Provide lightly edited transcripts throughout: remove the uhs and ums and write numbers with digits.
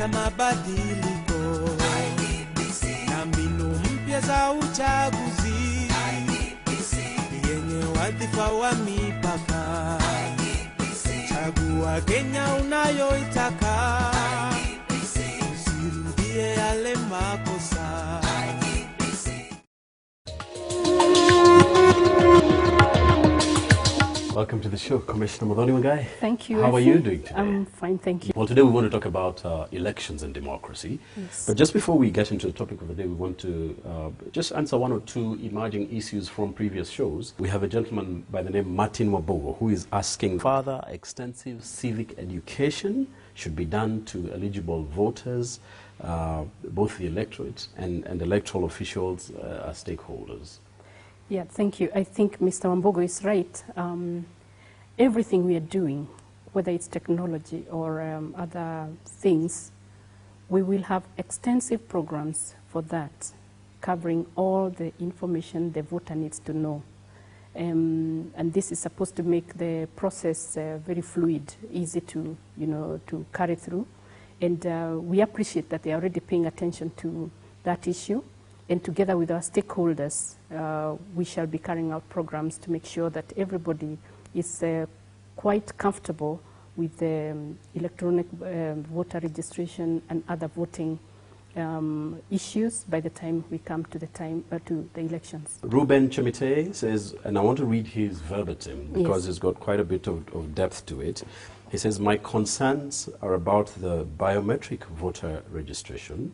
kuleta mabadiliko IEBC, na mbinu mpya za uchaguzi IEBC, yenye wadhifa wa mipaka IEBC, chagua Kenya unayoitaka IEBC, usirudie yale makosa IEBC. Welcome to the show, Commissioner Muthoni Wangai. Thank you. How are you doing today? I'm fine, thank you. Well, today we want to talk about elections and democracy. Yes. But just before we get into the topic of the day, we want to just answer one or two emerging issues from previous shows. We have a gentleman by the name Muthoni Wangai who is asking further extensive civic education should be done to eligible voters, both the electorate and electoral officials as stakeholders. Yeah, thank you. I think Mr. Wambogo is right. Everything we are doing, whether it's technology or other things, we will have extensive programs for that, covering all the information the voter needs to know. And this is supposed to make the process very fluid, easy to, to carry through. And we appreciate that they are already paying attention to that issue. And together with our stakeholders, we shall be carrying out programs to make sure that everybody is quite comfortable with the electronic voter registration and other voting issues by the time we come to the elections. Ruben Chemite says, and I want to read his verbatim because it's got quite a bit of depth to it. He says, my concerns are about the biometric voter registration.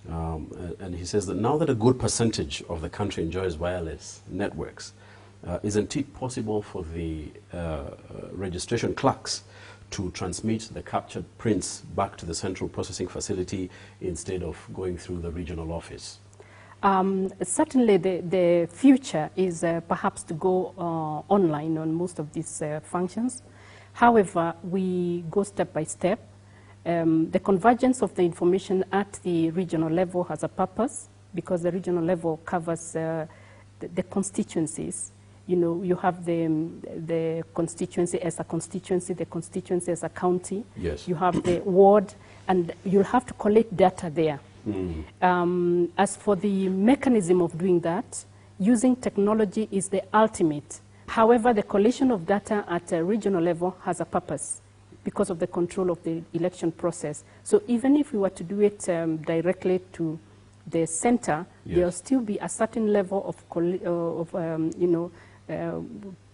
And he says that now that a good percentage of the country enjoys wireless networks, isn't it possible for the registration clerks to transmit the captured prints back to the central processing facility instead of going through the regional office? Certainly the future is perhaps to go online on most of these functions. However, we go step by step. The convergence of the information at the regional level has a purpose because the regional level covers the constituencies. You have the constituency as a constituency, the constituency as a county. Yes. You have the ward, and you'll have to collect data there. As for the mechanism of doing that, using technology is the ultimate. However, the collation of data at a regional level has a purpose because of the control of the election process. So even if we were to do it directly to the center, there will still be a certain level of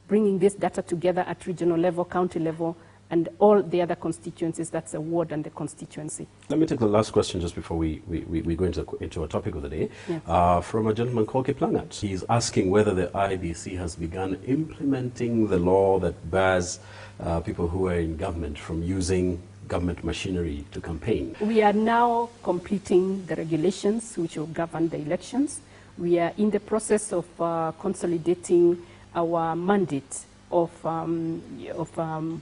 bringing this data together at regional level, county level, and all the other constituencies. That's a ward and the constituency. Let me take the last question just before we go into our topic of the day. Yes. From a gentleman called Kiplangat. He's asking whether the IEBC has begun implementing the law that bars people who are in government from using government machinery to campaign. We are now completing the regulations which will govern the elections. We are in the process of consolidating our mandate of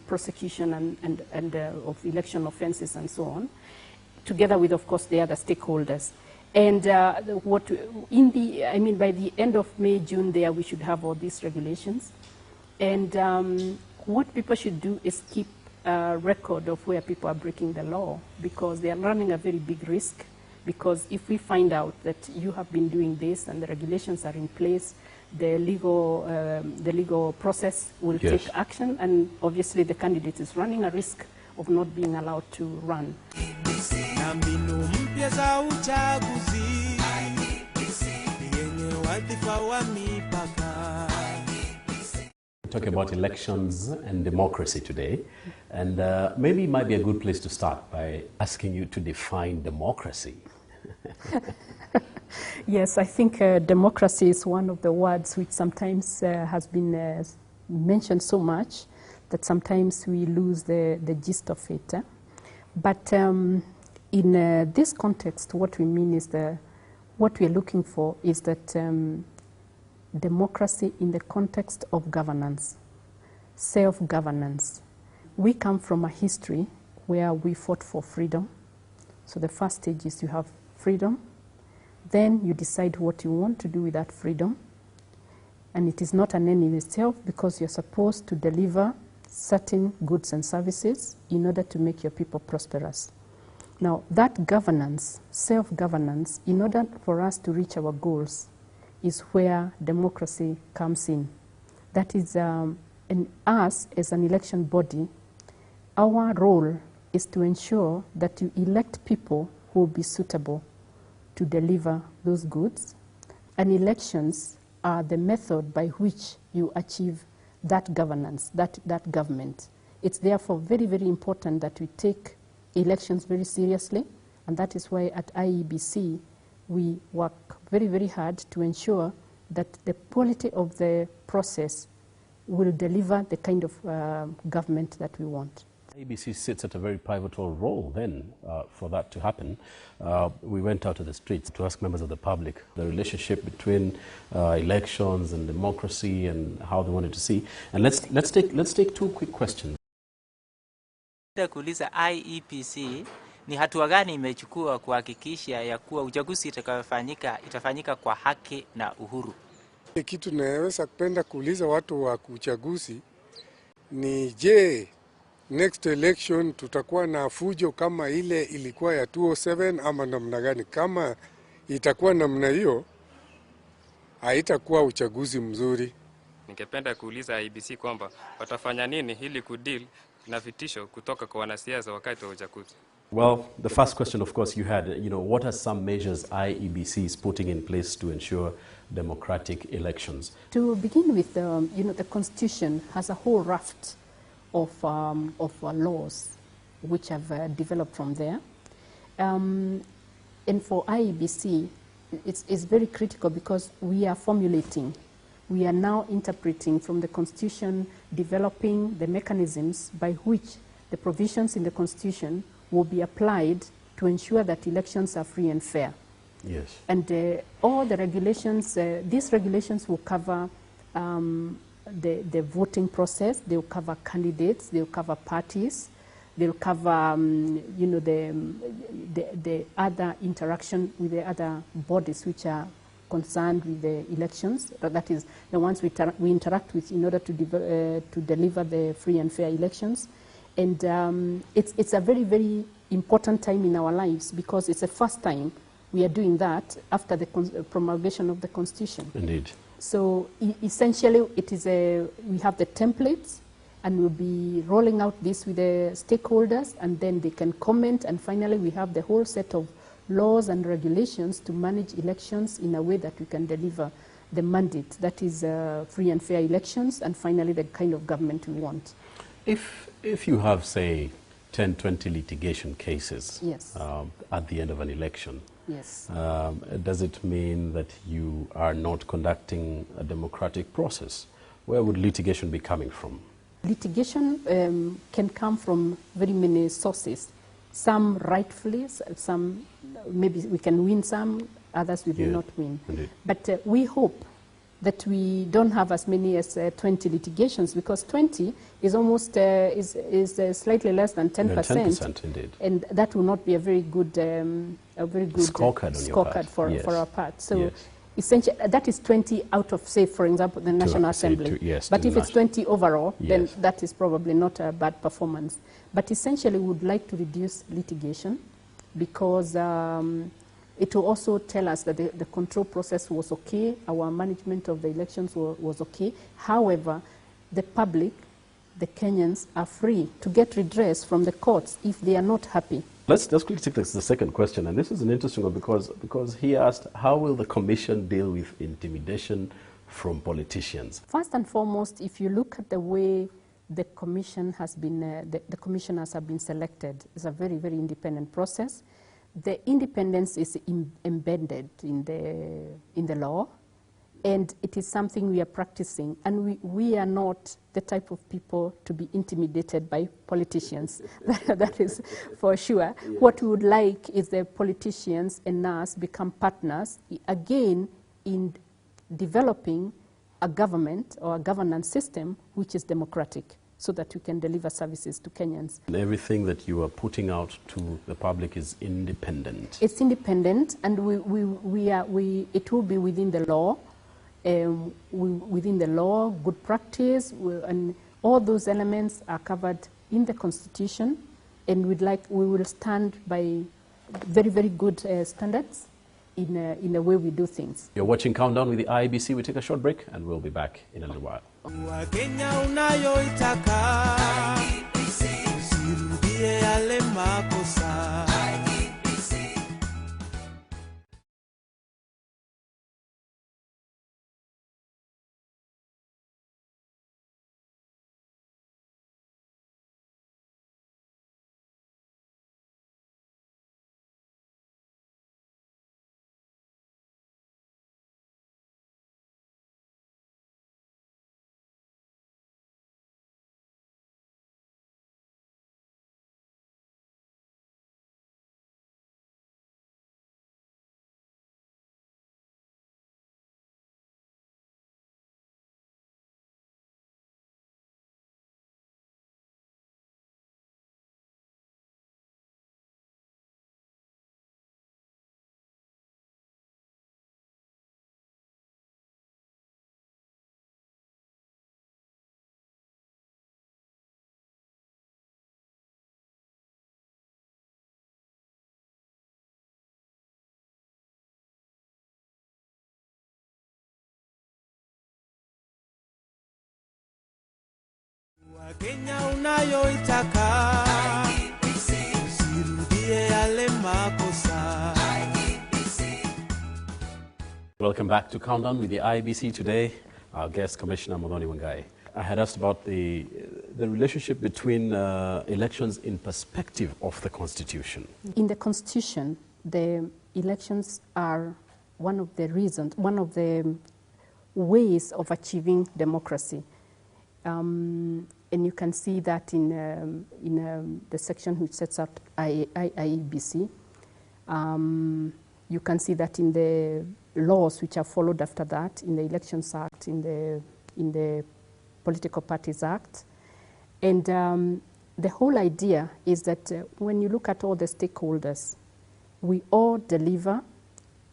prosecution and of election offenses and so on, together with, of course, the other stakeholders. And by the end of May, June, there we should have all these regulations. And what people should do is keep a record of where people are breaking the law, because they are running a very big risk. Because if we find out that you have been doing this and the regulations are in place, the legal process will take action, and obviously the candidate is running a risk of not being allowed to run. Talk about elections and democracy today, and maybe it might be a good place to start by asking you to define democracy. Yes, I think democracy is one of the words which sometimes has been mentioned so much that sometimes we lose the gist of it. But in this context, what we mean is what we are looking for is that democracy in the context of governance, self-governance. We come from a history where we fought for freedom. So the first stage is you have freedom. Then you decide what you want to do with that freedom. And it is not an end in itself, because you're supposed to deliver certain goods and services in order to make your people prosperous. Now, that governance, self-governance, in order for us to reach our goals, is where democracy comes in. That is, in us as an election body, our role is to ensure that you elect people who will be suitable to deliver those goods. And elections are the method by which you achieve that governance, that government. It's therefore very, very important that we take elections very seriously, and that is why at IEBC we work very, very hard to ensure that the quality of the process will deliver the kind of government that we want. IEBC sits at a very pivotal role then for that to happen. We went out to the streets to ask members of the public the relationship between elections and democracy and how they wanted to see. And let's take two quick questions. Kuuliza IEBC ni hatua gani imechukua kuhakikisha ya kuwa uchaguzi itafanyika kwa haki na uhuru? Kitu naweza kupenda kuuliza watu wa uchaguzi ni je, next election tutakuwa na fujo kama ile ilikuwa ya 2007 ama namna gani? Kama itakuwa namna hiyo, haitakuwa uchaguzi mzuri. Ningependa kuuliza IEBC kwamba watafanya nini ili kudeal na vitisho kutoka kwa wanasiasa wakati wa uchaguzi. Well, the first question, of course, you had, what are some measures IEBC is putting in place to ensure democratic elections? To begin with, the Constitution has a whole raft of laws which have developed from there. And for IEBC, it's very critical because we are formulating. We are now interpreting from the Constitution, developing the mechanisms by which the provisions in the Constitution will be applied to ensure that elections are free and fair. Yes. And all the regulations, these regulations will cover the voting process, they will cover candidates, they will cover parties, they will cover, the other interaction with the other bodies which are concerned with the elections. That is, the ones we interact with in order to deliver the free and fair elections. And it's a very, very important time in our lives because it's the first time we are doing that after the promulgation of the Constitution. Indeed. So essentially, it is we have the templates, and we'll be rolling out this with the stakeholders, and then they can comment, and finally we have the whole set of laws and regulations to manage elections in a way that we can deliver the mandate, that is free and fair elections, and finally the kind of government we want. If you have, say, 10, 20 litigation cases, yes, at the end of an election, yes, does it mean that you are not conducting a democratic process? Where would litigation be coming from? Litigation can come from very many sources. Some rightfully, some maybe we can win some, others we will not win. Indeed. But we hope that we don't have as many as 20 litigations, because 20 is almost slightly less than 10%. 10%, indeed. And that will not be a very good scorecard for our part. So yes, essentially, that is 20 out of, say, for example, the National Assembly. Yes, but if it's 20 overall, yes, then that is probably not a bad performance. But essentially, we would like to reduce litigation because it will also tell us that the control process was okay, our management of the elections was okay. However, the public, the Kenyans, are free to get redress from the courts if they are not happy. Let's quickly take the second question, and this is an interesting one because he asked, how will the Commission deal with intimidation from politicians? First and foremost, if you look at the way the Commission has been, the commissioners have been selected, it's a very, very independent process. The independence is embedded in the law, and it is something we are practicing. And we are not the type of people to be intimidated by politicians. That is for sure. Yeah. What we would like is the politicians and us become partners, again, in developing a government or a governance system which is democratic, so that we can deliver services to Kenyans. And everything that you are putting out to the public is independent. It's independent, and it will be within the law, good practice, and all those elements are covered in the Constitution, and we will stand by very, very good standards in the way we do things. You're watching Countdown with the IEBC. We take a short break and we'll be back in a little while. Wakenya unayoitaka, usirudie yale makosa. Wakenya unayoitaka, usirudie yale makosa. Welcome back to Countdown with the IEBC. Today, our guest, Commissioner Muthoni Wangai. I had asked about the relationship between elections in perspective of the Constitution. In the Constitution, the elections are one of the reasons, one of the ways of achieving democracy. And you can see that in the section which sets out IEBC. You can see that in the laws which are followed after that, in the Elections Act, in the Political Parties Act. And the whole idea is that when you look at all the stakeholders, we all deliver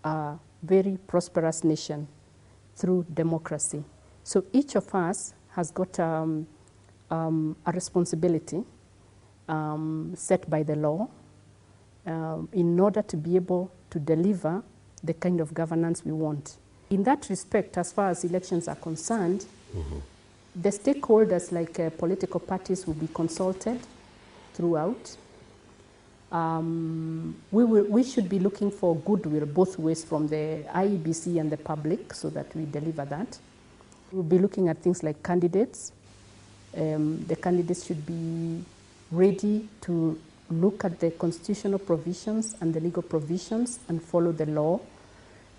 a very prosperous nation through democracy. So each of us has got a responsibility set by the law in order to be able to deliver the kind of governance we want. In that respect, as far as elections are concerned, the stakeholders like political parties will be consulted throughout. We should be looking for goodwill both ways from the IEBC and the public so that we deliver that. We'll be looking at things like candidates. The candidates should be ready to look at the constitutional provisions and the legal provisions and follow the law.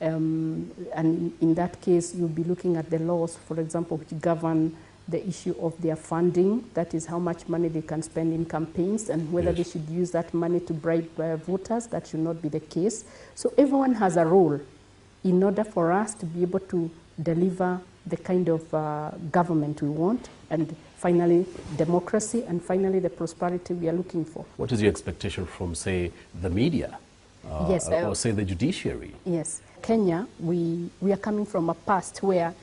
And in that case, you'll be looking at the laws, for example, which govern the issue of their funding, that is how much money they can spend in campaigns and whether they should use that money to bribe voters. That should not be the case. So everyone has a role in order for us to be able to deliver the kind of government we want, and finally democracy, and finally the prosperity we are looking for. What is your expectation from, say, the media yes, or say the judiciary? Yes. Kenya, we are coming from a past where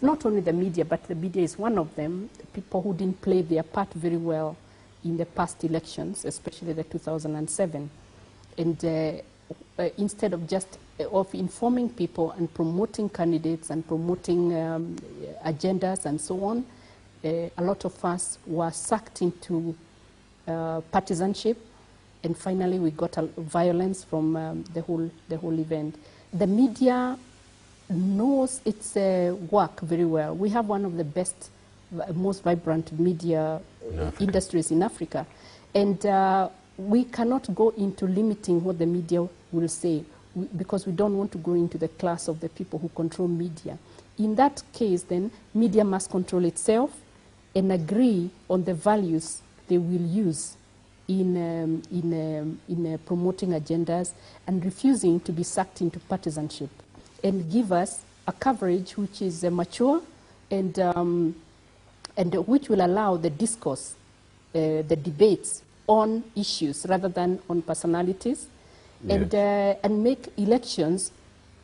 not only the media, but the media is one of them, people who didn't play their part very well in the past elections, especially the 2007. And instead of just of informing people and promoting candidates and promoting agendas and so on, a lot of us were sucked into partisanship, and finally we got violence from the whole event. The media knows its work very well. We have one of the best, most vibrant media industries in Africa, and we cannot go into limiting what the media will say, because we don't want to go into the class of the people who control media. In that case, then, media must control itself and agree on the values they will use in promoting agendas and refusing to be sucked into partisanship, and give us a coverage which is mature and which will allow the discourse, the debates on issues rather than on personalities, and make elections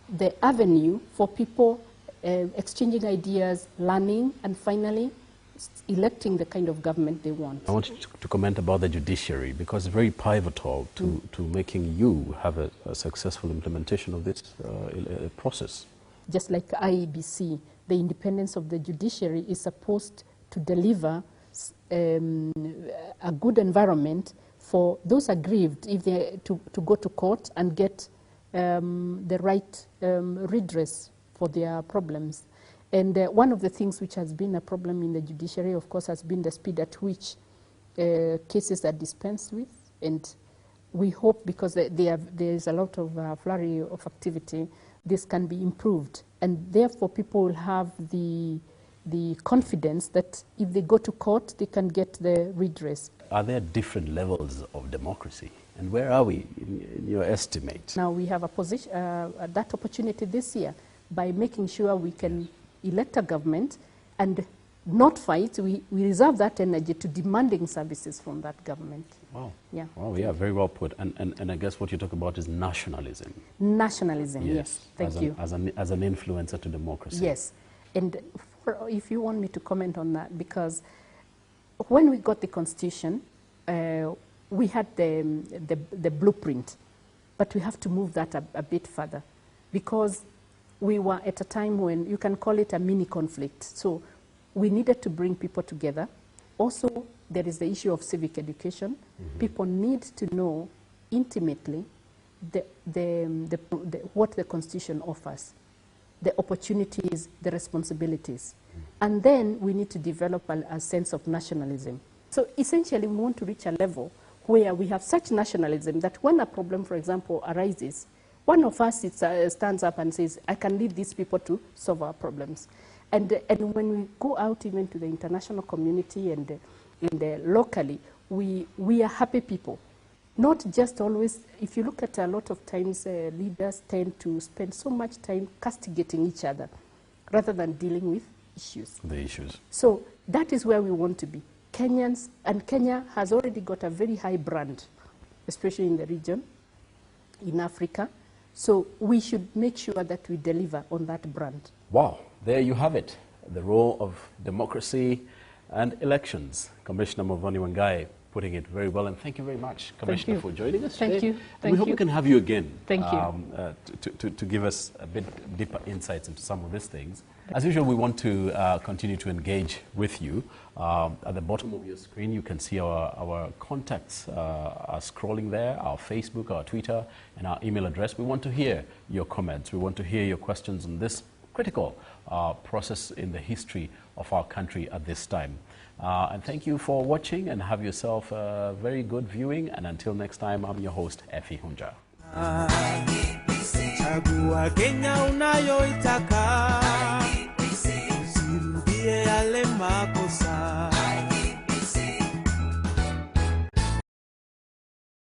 the avenue for people exchanging ideas, learning, and finally electing the kind of government they want. I want you to comment about the judiciary, because it's very pivotal to making you have a successful implementation of this process. Just like IEBC, the independence of the judiciary is supposed to deliver a good environment for those aggrieved if they to go to court and get the right redress for their problems. And one of the things which has been a problem in the judiciary, of course, has been the speed at which cases are dispensed with. And we hope, because there is a lot of flurry of activity, this can be improved. And therefore, people will have the confidence that if they go to court, they can get the redress. Are there different levels of democracy? And where are we in your estimate? Now we have a position, that opportunity this year by making sure we can elect a government and not fight. We reserve that energy to demanding services from that government. Wow. Yeah. Wow, yeah, very well put. And I guess what you talk about is nationalism. Nationalism, yes. Thank you. As an influencer to democracy. Yes. And if you want me to comment on that, because when we got the Constitution, we had the blueprint, but we have to move that a bit further, because we were at a time when you can call it a mini conflict. So we needed to bring people together. Also, there is the issue of civic education. Mm-hmm. People need to know intimately what the Constitution offers, the opportunities, the responsibilities. And then we need to develop a sense of nationalism. So essentially, we want to reach a level where we have such nationalism that when a problem, for example, arises, one of us stands up and says, I can lead these people to solve our problems. And when we go out even to the international community and locally, we are happy people. Not just always, if you look at a lot of times, leaders tend to spend so much time castigating each other rather than dealing with issues. The issues. So that is where we want to be. Kenyans, and Kenya has already got a very high brand, especially in the region, in Africa. So we should make sure that we deliver on that brand. Wow, there you have it. The role of democracy and elections. Commissioner Muthoni Wangai putting it very well, and thank you very much, Commissioner, for joining us today. Thank you. We hope we can have you again. Thank you. To give us a bit deeper insights into some of these things. As usual, we want to continue to engage with you. At the bottom of your screen, you can see our contacts are scrolling there, our Facebook, our Twitter, and our email address. We want to hear your comments. We want to hear your questions on this critical process in the history of our country at this time. And thank you for watching, and have yourself a very good viewing. And until next time, I'm your host, Effie Hunja. Chagua Kenya unayoitaka.